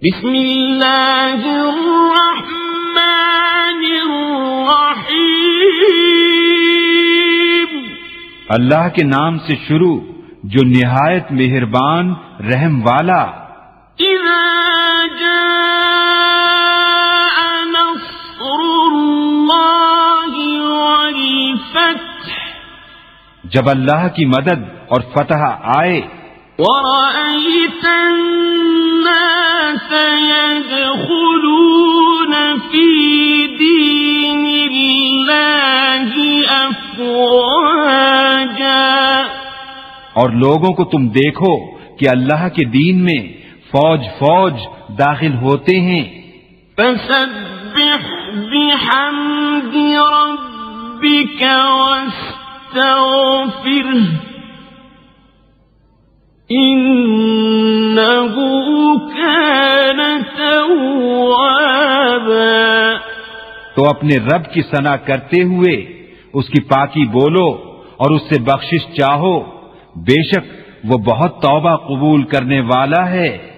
بسم اللہ الرحمن الرحیم، اللہ کے نام سے شروع جو نہایت مہربان رحم والا۔ اذا جاء نصر اللہ والفتح، جب اللہ کی مدد اور فتح آئے، ورأيت الناس يدخلون في دين الله أفواجا، اور لوگوں کو تم دیکھو کہ اللہ کے دین میں فوج فوج داخل ہوتے ہیں، فسبح بحمد ربك واستغفره إنه كان توابا۔ تو اپنے رب کی ثنا کرتے ہوئے اس کی پاکی بولو اور اس سے بخشش چاہو، بے شک وہ بہت توبہ قبول کرنے والا ہے۔